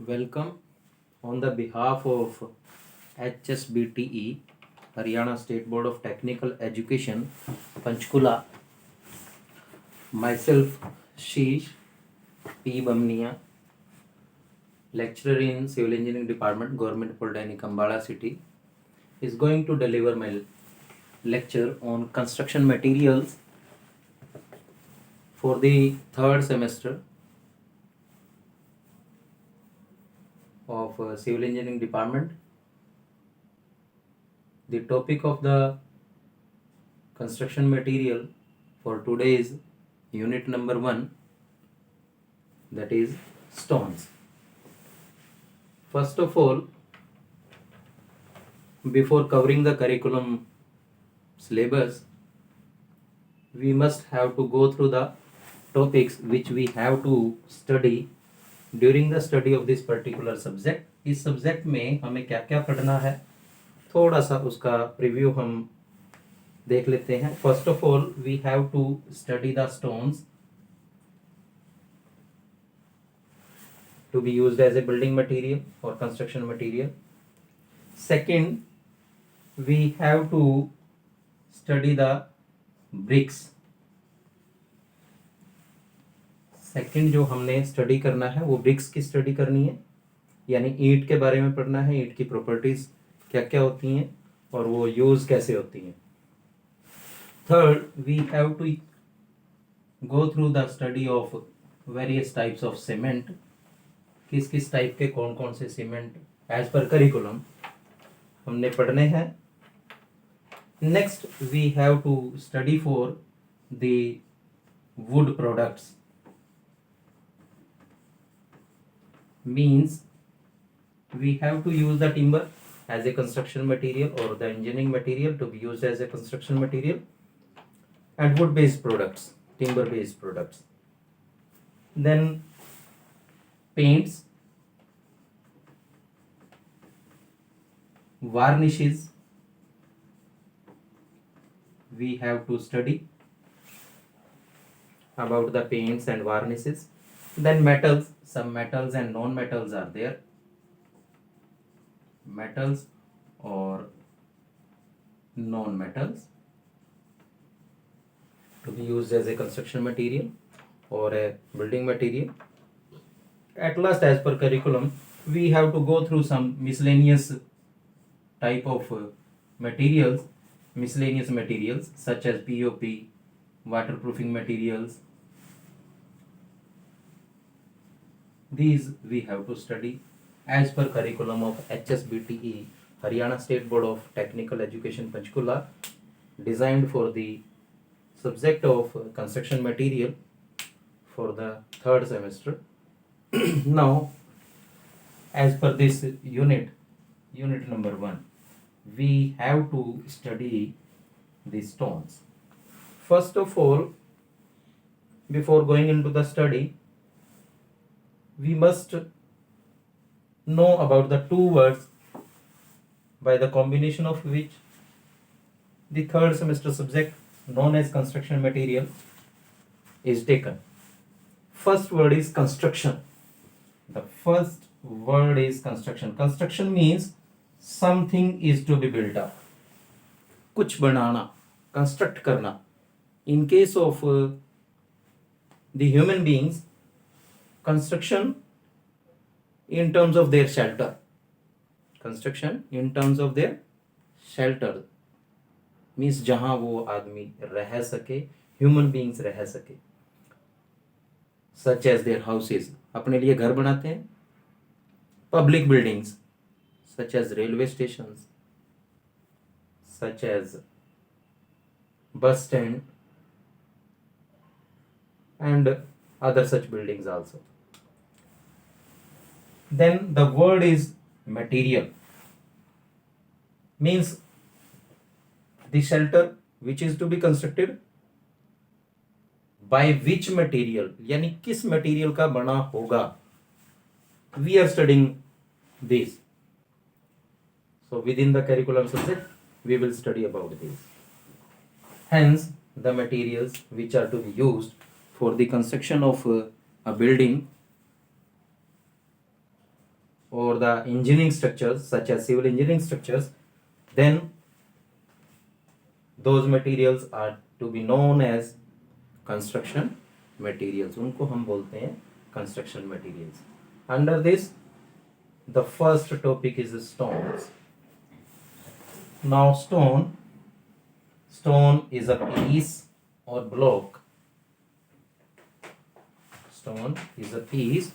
Welcome on the behalf of HSBTE, Haryana State Board of Technical Education, Panchkula. Myself, Sheesh P. Bamnia, lecturer in Civil Engineering Department, Government Polytechnic, Ambala City, is going to deliver my lecture on construction materials for the third semester of Civil Engineering Department. The topic of the construction material for today is unit number 1, that is stones. First of all, before covering the curriculum syllabus, we must have to go through the topics which we have to study during the study of this particular subject. इस subject में हमें क्या क्या पढ़ना है, थोड़ा सा उसका प्रीव्यू हम देख लेते हैं. First of all we have to study the stones to be used as a building material or construction material. Second, we have to study the bricks. Second जो हमने स्टडी करना है वो ब्रिक्स की स्टडी करनी है, यानी ईंट के बारे में पढ़ना है, ईंट की प्रॉपर्टीज क्या क्या होती हैं और वो यूज कैसे होती हैं. Third, we have to go through the study of various types of cement. किस किस टाइप के कौन कौन से सीमेंट एज पर करिकुलम हमने पढ़ने हैं. Next, we have to study for the wood products. Means we have to use the timber as a construction material or the engineering material to be used as a construction material, and wood based products, timber based products. Then paints, varnishes we have to study about the paints and varnishes. Then metals, some metals and non-metals are there. Metals or non-metals to be used as a construction material or a building material. At last, as per curriculum, we have to go through some miscellaneous type of materials such as POP, waterproofing materials. These we have to study as per curriculum of HSBTE, Haryana State Board of Technical Education, Panchkula, designed for the subject of construction material for the third semester. Now, as per this unit number 1, we have to study the stones. First of all, before going into the study, we must know about the two words by the combination of which the third semester subject known as construction material is taken. First word is construction. The first word is construction. Construction means something is to be built up. कुछ बनाना, construct करना. In case of the human beings, construction in terms of their shelter. Construction in terms of their shelter means जहां वो आदमी रह सके, human beings रह सके. Such as their houses, अपने लिए घर बनाते हैं. Public buildings such as railway stations, such as bus stand and other such buildings also. Then the word is material, means the shelter which is to be constructed by which material, यानी किस material का बना होगा. We are studying this. So within the curriculum subject we will study about this. Hence the materials which are to be used for the construction of a building or the engineering structures such as civil engineering structures, then those materials are to be known as construction materials. उनको हम बोलते हैं construction materials. Under this, the first topic is stones. Now stone is a piece or block. Stone is a piece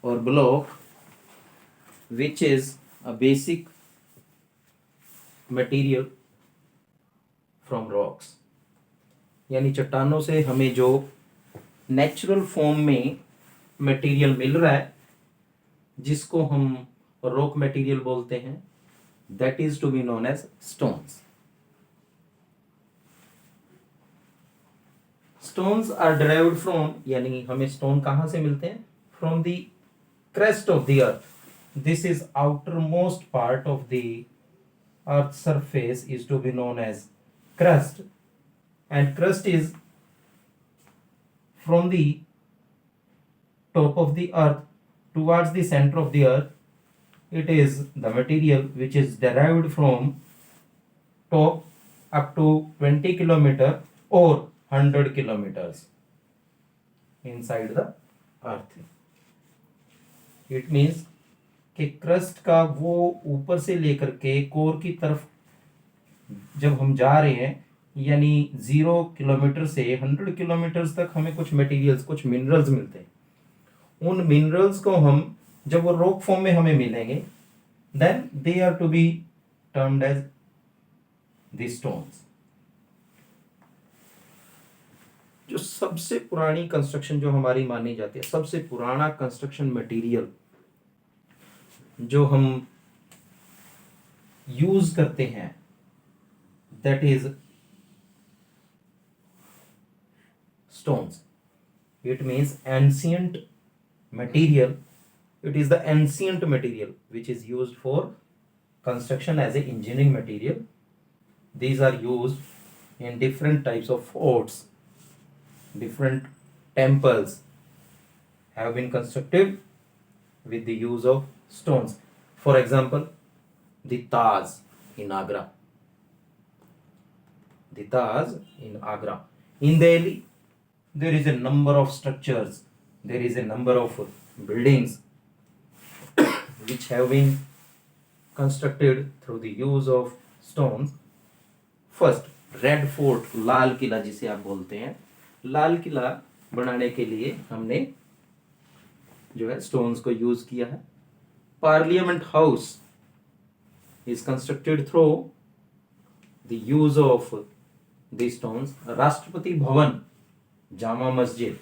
or block which is a basic material from rocks. यानी चट्टानों से हमें जो natural form में material मिल रहा है, जिसको हम रॉक मटेरियल बोलते हैं, that is to be known as stones. Stones are derived from, यानी हमें स्टोन कहां से मिलते हैं? From the crest of the earth. This is outermost part of the earth's surface is to be known as crust, and crust is from the top of the earth towards the center of the earth. It is the material which is derived from top up to 20 kilometer or 100 kilometers inside the earth. It means कि crust का वो ऊपर से लेकर के core की तरफ जब हम जा रहे हैं, यानी 0 किलोमीटर से 100 किलोमीटर तक हमें कुछ मटेरियल्स, कुछ मिनरल्स मिलते हैं. उन मिनरल्स को हम जब वो रॉक फॉर्म में हमें मिलेंगे, then they are to be termed as the stones. जो सबसे पुरानी कंस्ट्रक्शन जो हमारी मानी जाती है, सबसे पुराना कंस्ट्रक्शन मटेरियल जो हम यूज करते हैं, that is stones. It means ancient material. It is the ancient material which is used for construction as a engineering material. These are used in different types of forts. Different temples have been constructed with the use of stones. For example, the Taj in Agra. The Taj in Agra. In Delhi, there is a number of structures, there is a number of buildings which have been constructed through the use of stones. First, Red Fort, Lal Qila जिसे आप बोलते हैं, लाल किला बनाने के लिए हमने जो है स्टोन्स को यूज किया है. Parliament house is constructed through the use of the stones. Rashtrapati Bhavan, Jama Masjid,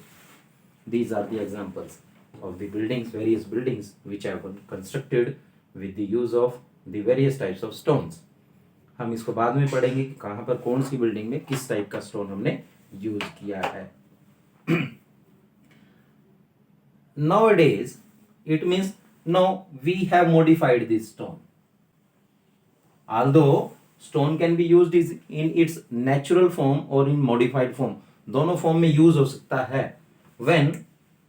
these are the examples of the buildings, various buildings which have been constructed with the use of the various types of stones. हम इसको बाद में पढ़ेंगे कि कहाँ पर कौन सी building में किस टाइप का स्टोन हमने यूज किया है. Nowadays, it means now we have modified this stone. Although stone can be used in its natural form or in modified form, दोनों फॉर्म में यूज हो सकता है. When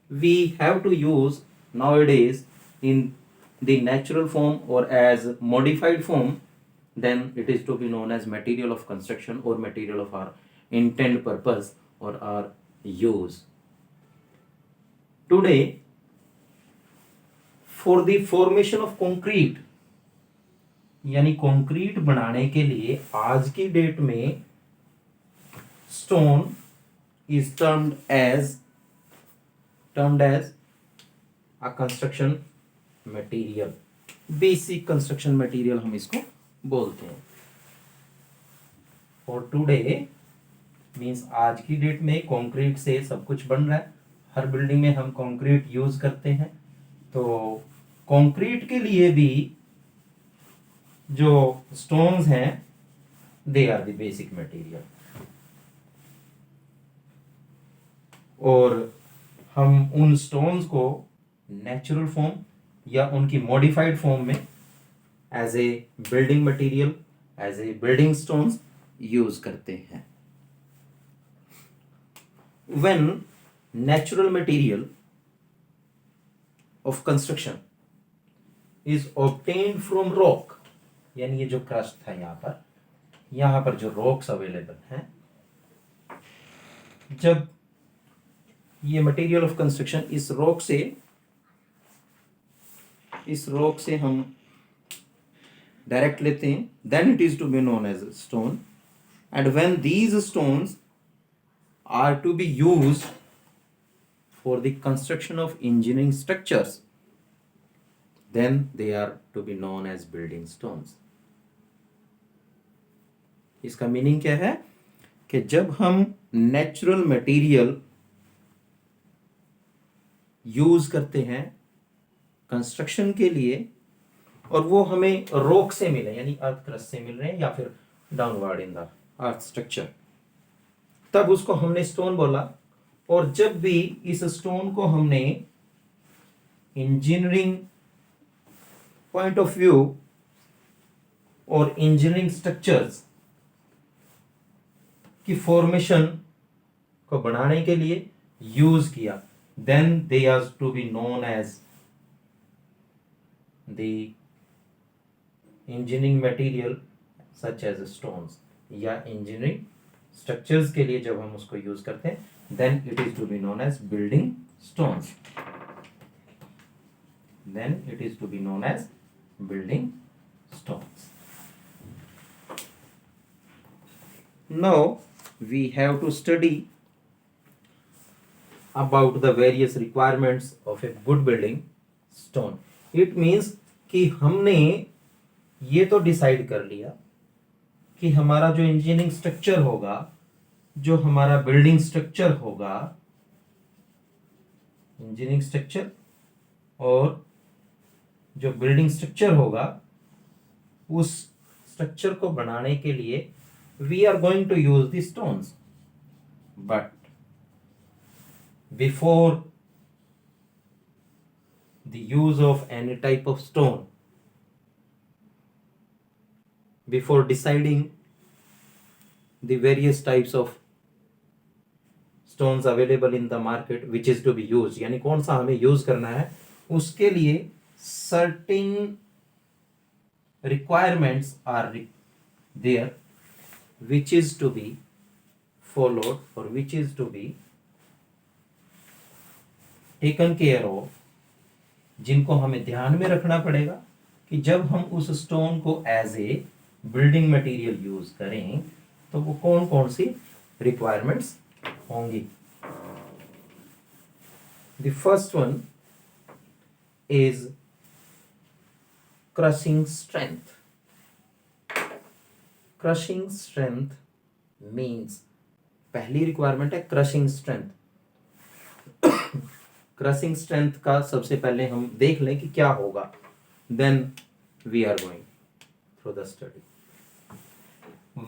we have to use nowadays in the natural form or as modified form, then it is to be known as material of construction or material of our intent purpose or our use. Today, for the formation of concrete, यानी concrete बनाने के लिए आज की date में stone is termed as a construction material. Basic construction material हम इसको बोलते हैं. और टुडे मीन्स आज की डेट में कंक्रीट से सब कुछ बन रहा है. हर बिल्डिंग में हम कंक्रीट यूज करते हैं. तो कंक्रीट के लिए भी जो स्टोन्स हैं, they are the basic material. और हम उन स्टोन्स को नेचुरल फॉर्म या उनकी मॉडिफाइड फॉर्म में as a building material, as a building stones use करते हैं. When natural material of construction is obtained from rock, यानी ये जो क्रस्ट था यहाँ पर जो रॉक्स अवेलेबल हैं, जब ये मटेरियल ऑफ कंस्ट्रक्शन इस रॉक से हम डायरेक्ट लेते हैं, then it is to be known as stone. And when these stones are to be used for the construction of engineering structures, then they are to be known as building stones. इसका meaning क्या है कि जब हम natural material use करते हैं construction के लिए और वो हमें रॉक से मिले, यानी अर्थ क्रस्ट से मिल रहे हैं या फिर downward in the earth structure, तब उसको हमने स्टोन बोला. और जब भी इस स्टोन को हमने इंजीनियरिंग पॉइंट ऑफ व्यू और इंजीनियरिंग स्ट्रक्चर्स की फॉर्मेशन को बनाने के लिए यूज किया, then they are to be known as the engineering material such as stones. या इंजीनियरिंग स्ट्रक्चर्स के लिए जब हम उसको यूज करते हैं, then it is to be known as building stones. Then it is to be known as building stones. Now we have to study about the various requirements of a good building stone. It means कि हमने ये तो decide कर लिया कि हमारा जो engineering structure होगा, जो हमारा बिल्डिंग स्ट्रक्चर होगा, इंजीनियरिंग स्ट्रक्चर और जो बिल्डिंग स्ट्रक्चर होगा, उस स्ट्रक्चर को बनाने के लिए we are going to use the stones. But before the use of any type of stone, before deciding the various types of stones available in the market which is to be used, यानी कौन सा हमें use करना है, उसके लिए certain requirements are there which is to be followed or which is to be taken care of, जिनको हमें ध्यान में रखना पड़ेगा कि जब हम उस स्टोन को as a building material use करें तो वो कौन कौन सी रिक्वायरमेंट्स होंगी. The first one is crushing strength. Crushing strength means, पहली रिक्वायरमेंट है क्रशिंग स्ट्रेंथ. क्रशिंग स्ट्रेंथ का सबसे पहले हम देख लें कि क्या होगा, then we are going through the study.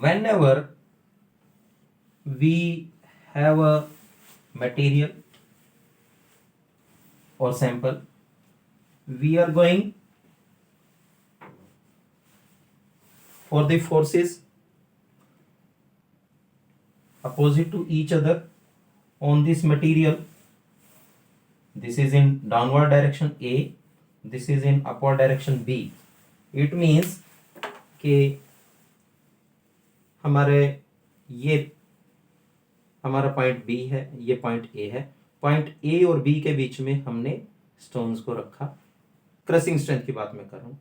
Whenever we have a material or sample, we are going for the forces opposite to each other on this material. This is in downward direction A, this is in upward direction B. It means कि हमारा point B है, ये point A है. Point A और B के बीच में हमने stones को रखा. क्रशिंग स्ट्रेंथ की बात मैं कर रहा हूं.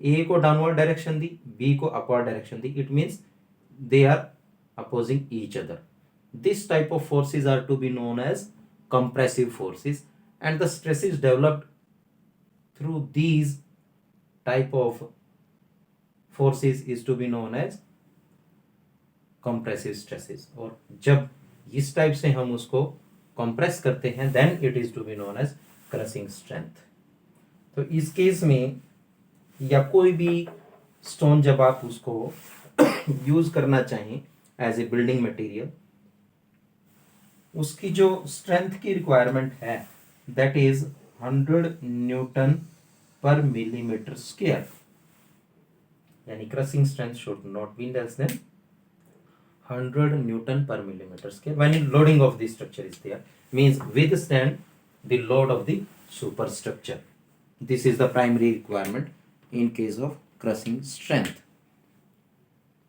ए को डाउनवर्ड डायरेक्शन दी, बी को अपवर्ड डायरेक्शन दी. It means they are opposing each other. This type of forces are to be known as compressive forces, and the stresses developed through these type of forces is to be known as compressive stresses. और जब इस type से हम उसको compress करते हैं, then it is to be known as crushing strength. तो इस केस में या कोई भी स्टोन जब आप उसको यूज करना चाहें एज ए बिल्डिंग मटेरियल, उसकी जो स्ट्रेंथ की रिक्वायरमेंट है दैट इज 100 न्यूटन पर मिलीमीटर स्क्वायर. यानी crushing strength should not B less then 100 Newton per millimeter square when loading of the structure is there, means withstand the load of the superstructure. This is the primary requirement in case of crushing strength.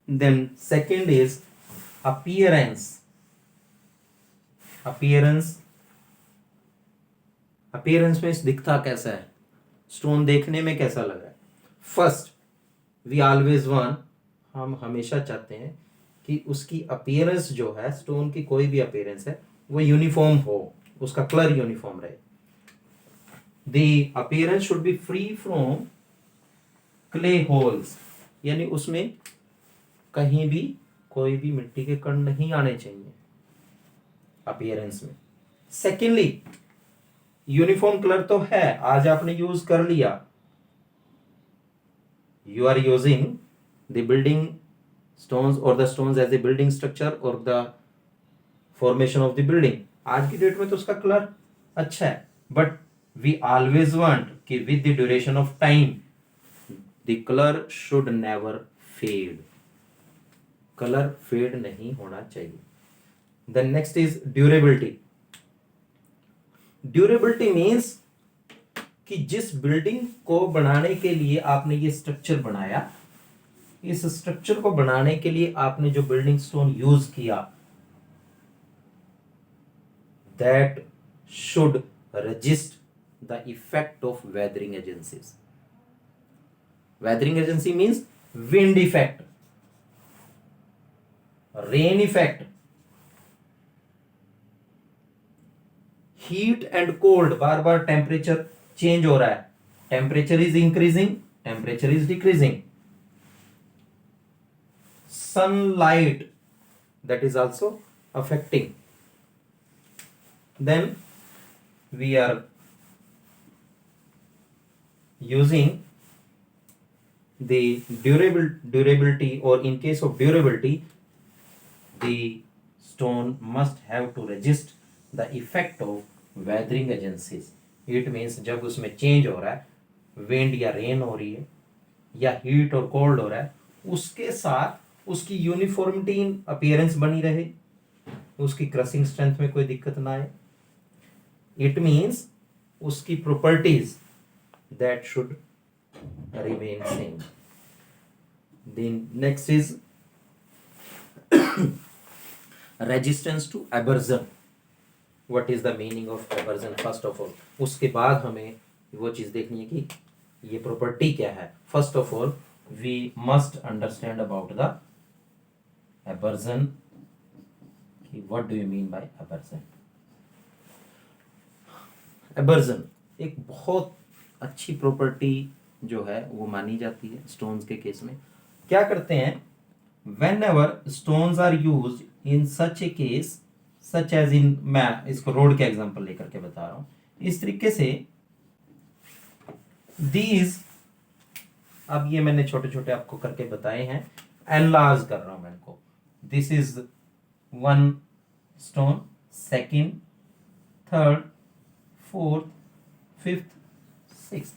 Then second is appearance. appearance में दिखता कैसा है, stone देखने में कैसा लग रहा है. फर्स्ट वी ऑलवेज वांट, हम हमेशा चाहते हैं कि उसकी अपीयरेंस जो है, स्टोन की कोई भी अपीयरेंस है, वो यूनिफॉर्म हो, उसका कलर यूनिफॉर्म रहे. The appearance should be free from clay holes, यानी उसमें कहीं भी कोई भी मिट्टी के कण नहीं आने चाहिए अपीयरेंस में. सेकेंडली यूनिफॉर्म कलर तो है, आज आपने यूज कर लिया, you are using the building stones or the stones as a building structure or the formation of the building. आज की डेट में तो उसका कलर अच्छा है, बट वी ऑलवेज वांट कि with the duration of time the colour should never fade, colour fade नहीं होना चाहिए. Then next is durability. Durability means कि जिस बिल्डिंग को बनाने के लिए आपने ये स्ट्रक्चर बनाया, इस स्ट्रक्चर को बनाने के लिए आपने जो बिल्डिंग स्टोन यूज किया, that should resist the effect of weathering agencies. Weathering agency means wind effect, rain effect, heat and cold. Bar bar temperature change हो रहा है, temperature is increasing, temperature is decreasing. Sunlight, that is also affecting. Then we are using the durability, or in case of durability the stone must have to resist the effect of weathering agencies. It means जब उसमें change हो रहा है, wind या rain हो रही है या हीट और कोल्ड हो रहा है, उसके साथ उसकी यूनिफॉर्मिटी इन अपीयरेंस बनी रहे, उसकी क्रशिंग स्ट्रेंथ में कोई दिक्कत ना आए. इट मीन्स उसकी properties that should remain same. Then next is resistance to abrasion. What is the meaning of abrasion first of all. उसके बाद हमें वो चीज देखनी है कि ये प्रॉपर्टी क्या है. First of all we must understand about the abrasion. What do you mean by abrasion. Abrasion एक बहुत अच्छी प्रॉपर्टी जो है वो मानी जाती है स्टोन्स के केस में. क्या करते हैं, whenever stones are use in such a case such as in, मैं इसको रोड के एग्जांपल लेकर के बता रहा हूं. इस तरीके से दीज, अब ये मैंने छोटे छोटे आपको करके बताए हैं, एनलार्ज कर रहा हूं मैं इनको. This is one stone, second, third, fourth, fifth, sixth,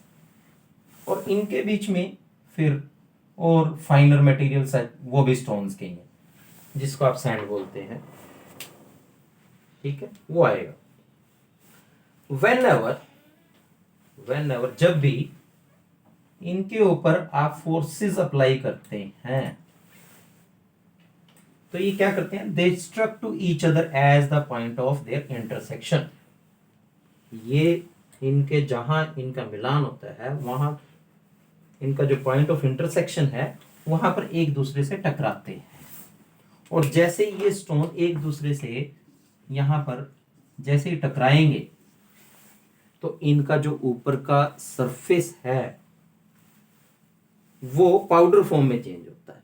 और इनके बीच में फिर और फाइनर मटेरियल्स है, वो भी स्टोन्स के ही हैं, जिसको आप सैंड बोलते हैं. ठीक है, वो आएगा. वेन एवर जब भी इनके ऊपर आप फोर्सेस अप्लाई करते हैं, तो ये क्या करते हैं, they struck to each other as the point of their intersection. ये इनके जहां इनका मिलान होता है, वहां इनका जो पॉइंट ऑफ इंटरसेक्शन है, वहां पर एक दूसरे से टकराते हैं. और जैसे ये स्टोन एक दूसरे से यहां पर जैसे ही टकराएंगे, तो इनका जो ऊपर का सरफेस है वो पाउडर फॉर्म में चेंज होता है,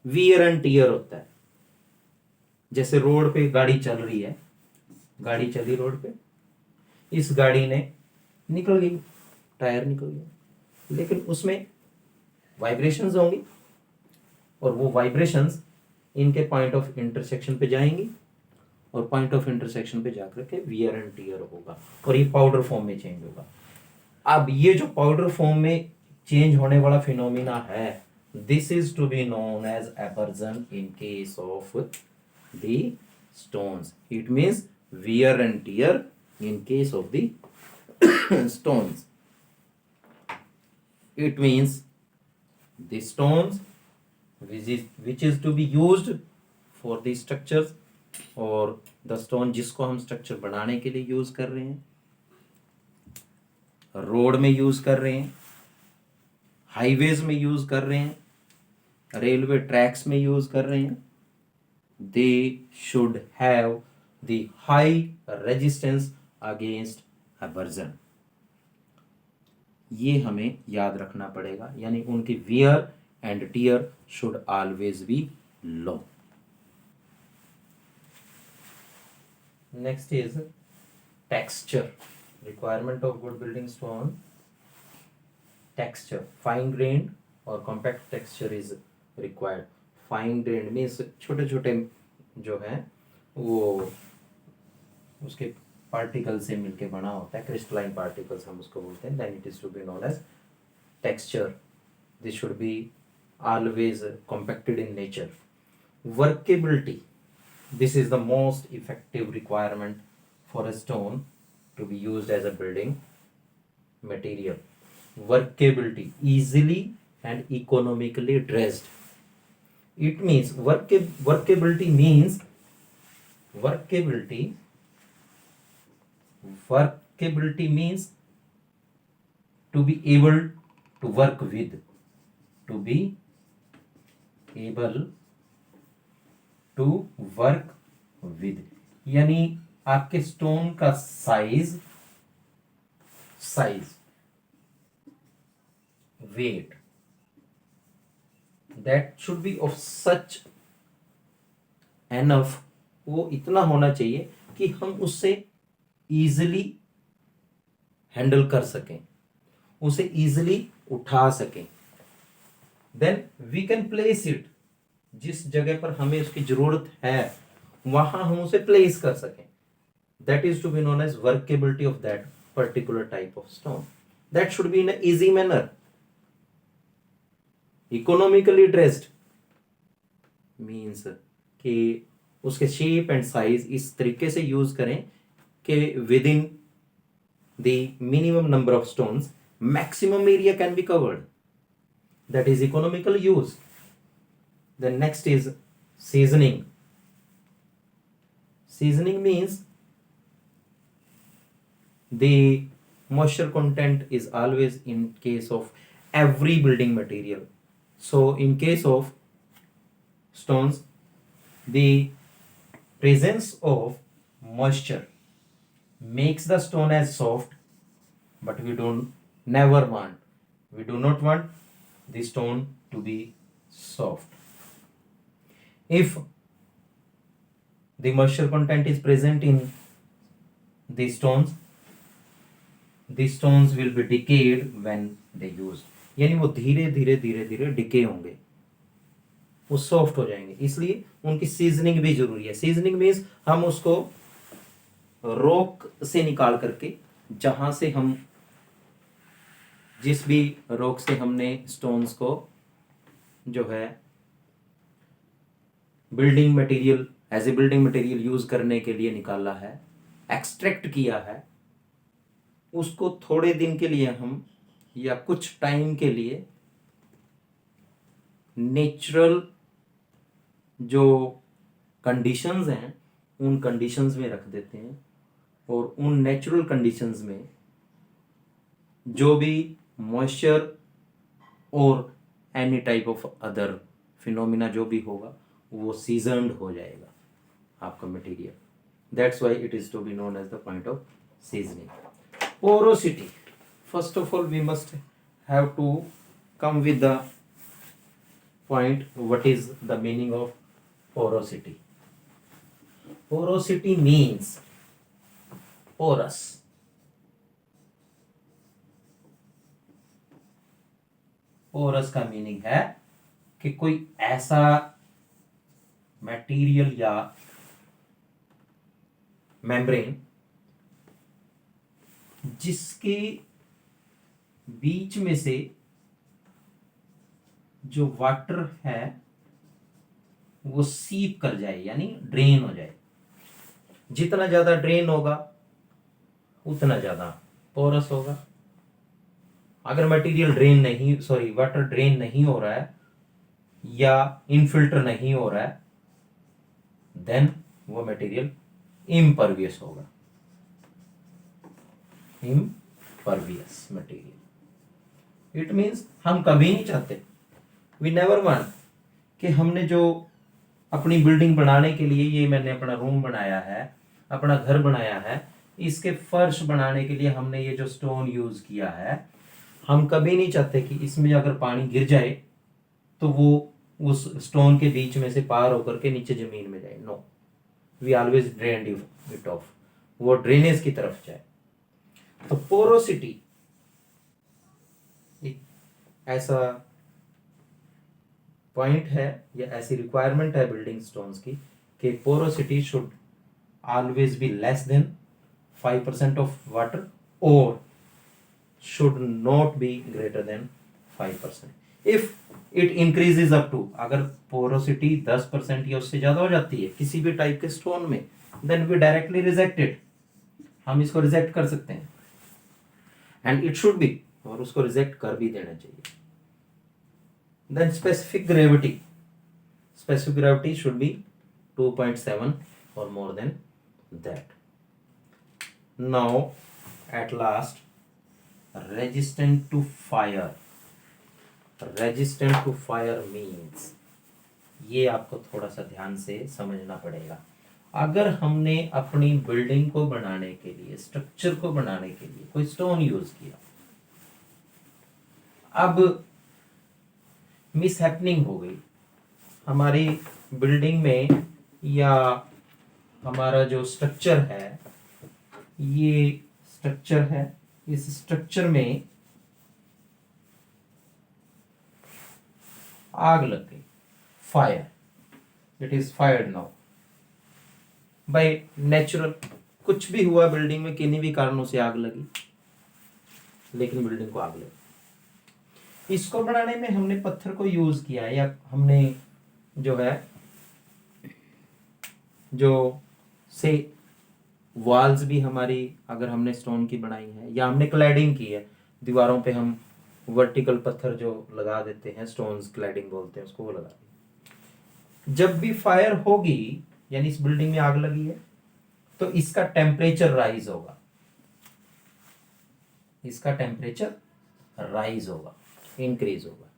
वियर एंड टियर होता है. जैसे रोड पे गाड़ी चल रही है, गाड़ी चली रोड पे, इस गाड़ी ने निकल गई, टायर निकल गया, लेकिन उसमें वाइब्रेशंस होंगी, और वो वाइब्रेशंस इनके पॉइंट ऑफ इंटरसेक्शन पे जाएंगी, और पॉइंट ऑफ इंटरसेक्शन पे जाकर के वियर एंड टियर होगा, और ये पाउडर फॉर्म में चेंज होगा. अब ये जो पाउडर फॉर्म में चेंज होने वाला फिनोमिना है, this is to be known as abrasion in case of the stones. It means wear and tear in case of the stones. It means the stones which is to be used for the structures, और the stone जिसको हम structure बनाने के लिए use कर रहे हैं, road में यूज कर रहे हैं, हाईवेज में यूज कर रहे हैं, रेलवे ट्रैक्स में यूज कर रहे हैं, they should have the high resistance against abrasion. ये हमें याद रखना पड़ेगा, यानी उनकी wear and tear should always be low. Next is texture. Requirement of good building stone. Texture, fine grained और compact texture is required. Fine grained means छोटे छोटे जो है वो उसके पार्टिकल से मिलके बना होता है, क्रिस्टलाइन पार्टिकल्स हम उसको बोलते हैं. Then it is to be known as texture. This should be always compacted in nature. Workability, this is the most effective requirement for a stone to be used as a building material. Workability, easily and economically dressed. It means workability means to be able to work with, to be able to work with, यानी आपके stone का size, weight, that should be of such enough, वो इतना होना चाहिए कि हम उससे इजिली हैंडल कर सकें, उसे इजिली उठा सकें. Then we can place it, जिस जगह पर हमें उसकी जरूरत है वहां हम उसे प्लेस कर सकें. That is to be known as workability of that particular type of stone. That should be in a easy manner. Economically dressed means कि उसके शेप एंड साइज इस तरीके से यूज करें कि with in the minimum number of stones maximum area can be covered. That is economical use. The next is seasoning. Seasoning means the moisture content is always in case of every building material. So in case of stones, the presence of moisture makes the stone as soft, but we do not want the stone to be soft. If the moisture content is present in the stones will be decayed when they use. यानी वो धीरे धीरे decay होंगे, वो soft हो जाएंगे. इसलिए उनकी सीजनिंग भी जरूरी है. सीजनिंग मीन्स हम उसको रॉक से निकाल करके, जहां से हम जिस भी रॉक से हमने स्टोन्स को जो है building material as a building material use करने के लिए निकाला है, एक्सट्रैक्ट किया है, उसको थोड़े दिन के लिए हम या कुछ टाइम के लिए नेचुरल जो कंडीशंस हैं उन कंडीशंस में रख देते हैं, और उन नेचुरल कंडीशंस में जो भी मॉइस्चर और any type of other phenomena जो भी होगा वो सीजनड हो जाएगा आपका material. That's why it is to be known as the point of seasoning. Porosity, first of all we must have to come with the point what is the meaning of porosity. Porosity means porous. Porous का meaning है कि कोई ऐसा material या membrane जिसके बीच में से जो वाटर है वो सीप कर जाए, यानी ड्रेन हो जाए. जितना ज्यादा ड्रेन होगा उतना ज्यादा पोरस होगा। अगर मटेरियल वाटर ड्रेन नहीं हो रहा है या इनफिल्टर नहीं हो रहा है, देन वो मटेरियल इम्परवियस होगा, इम्परवियस मटेरियल। इट मीन्स हम कभी नहीं चाहते, वी नेवर वांट कि हमने जो अपनी बिल्डिंग बनाने के लिए, ये मैंने अपना रूम बनाया है, अपना घर बनाया है, इसके फर्श बनाने के लिए हमने ये जो स्टोन यूज किया है, हम कभी नहीं चाहते कि इसमें अगर पानी गिर जाए तो वो उस स्टोन के बीच में से पार होकर के नीचे जमीन में जाए। No, we always drain it off, वो ड्रेनेज की तरफ जाए। तो पोरोसिटी ऐसा पॉइंट है या ऐसी रिक्वायरमेंट है बिल्डिंग स्टोन्स की कि porosity should always be less than 5% of water और should not be greater than 5%। If it increases up to, अगर पोरोसिटी 10% या उससे ज्यादा हो जाती है किसी भी टाइप के स्टोन में, देन वी डायरेक्टली रिजेक्टेड, हम इसको रिजेक्ट कर सकते हैं। एंड इट शुड बी, और उसको रिजेक्ट कर भी देना चाहिए। Then specific gravity should be 2.7 or more than that. Now at last, resistant to fire means, ये आपको थोड़ा सा ध्यान से समझना पड़ेगा। अगर हमने अपनी बिल्डिंग को बनाने के लिए, स्ट्रक्चर को बनाने के लिए कोई स्टोन यूज किया, अब मिसहैपनिंग हो गई हमारी बिल्डिंग में, या हमारा जो स्ट्रक्चर है, ये स्ट्रक्चर है, इस स्ट्रक्चर में आग लग गई, fire, it is fired now by natural, कुछ भी हुआ बिल्डिंग में, किन्हीं भी कारणों से आग लगी, लेकिन बिल्डिंग को आग लगी। इसको बनाने में हमने पत्थर को यूज किया है, या हमने जो है जो से वॉल्स भी हमारी अगर हमने स्टोन की बनाई है, या हमने क्लैडिंग की है, दीवारों पे हम वर्टिकल पत्थर जो लगा देते हैं, स्टोन्स क्लैडिंग बोलते हैं उसको, वो लगा देते। जब भी फायर होगी, यानी इस बिल्डिंग में आग लगी है, तो इसका टेम्परेचर राइज होगा, इसका टेम्परेचर राइज होगा, इंक्रीज होगा।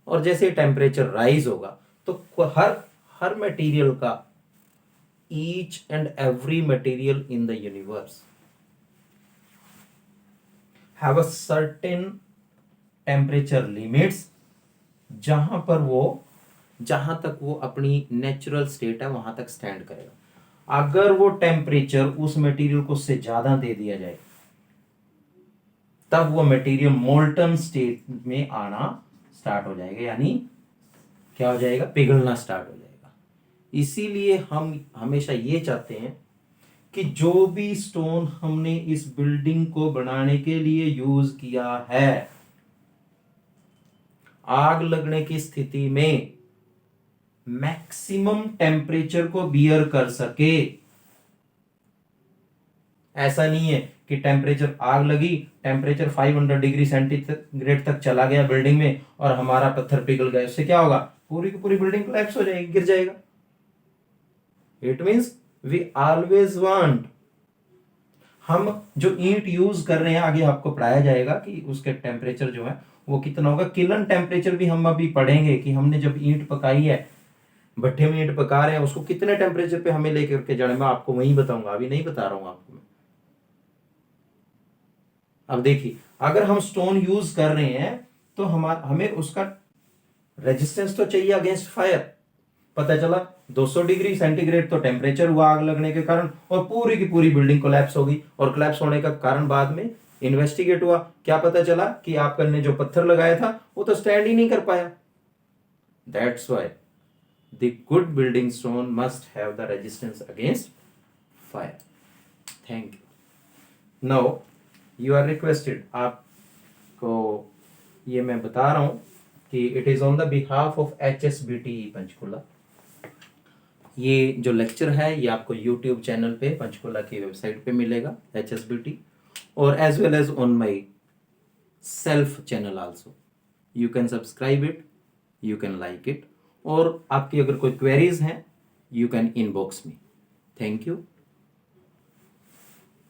और जैसे टेम्परेचर राइज होगा तो हर मटेरियल का, each and every material in the universe have a certain temperature limits, जहां तक वो अपनी नेचुरल स्टेट है वहां तक स्टैंड करेगा। अगर वो टेम्परेचर उस मटेरियल को उससे ज्यादा दे दिया जाए, तब वो मटेरियल मोल्टन स्टेट में आना स्टार्ट हो जाएगा, यानी क्या हो जाएगा, पिघलना स्टार्ट हो जाएगा। इसीलिए हम हमेशा ये चाहते हैं कि जो भी स्टोन हमने इस बिल्डिंग को बनाने के लिए यूज किया है, आग लगने की स्थिति में मैक्सिमम टेम्परेचर को बियर कर सके। ऐसा नहीं है कि टेम्परेचर, आग लगी, टेम्परेचर 500 डिग्री सेंटीग्रेड तक चला गया बिल्डिंग में और हमारा पत्थर पिघल गया, उससे क्या होगा, पूरी की पूरी बिल्डिंग कोलैप्स हो जाएगी, गिर जाएगा। It means we always want, हम जो ईंट यूज कर रहे हैं, आगे आपको पढ़ाया जाएगा कि उसके टेम्परेचर जो है वो कितना होगा। किलन टेम्परेचर भी हम अभी पढ़ेंगे कि हमने जब ईंट पकाई है, भट्ठे में ईंट पका रहे हैं, उसको कितने टेम्परेचर पे हमें लेकर के जाना, मैं आपको वही बताऊंगा, अभी नहीं बता रहा हूं आपको मैं। अब देखिए, अगर हम स्टोन यूज कर रहे हैं तो हमें उसका रेजिस्टेंस तो चाहिए अगेंस्ट फायर। पता चला 200 डिग्री सेंटीग्रेड तो टेम्परेचर हुआ आग लगने के कारण, और पूरी की पूरी बिल्डिंग कोलैप्स हो गई। और कोलैप्स होने का कारण बाद में इन्वेस्टिगेट हुआ, क्या पता चला कि आपने जो पत्थर लगाया था वो तो स्टैंड ही नहीं कर पाया। That's why the good building stone must have the resistance against fire. Thank you. Now you are requested, आपको ये मैं बता रहा हूं कि it is on the behalf of HSBT Panchkula. ये जो लेक्चर है ये आपको YouTube चैनल पे, पंचकुला की वेबसाइट पे मिलेगा HSBT, or as well as on my self channel also. You can subscribe it, you can like it, और आपकी अगर कोई queries हैं, you can inbox me. Thank you.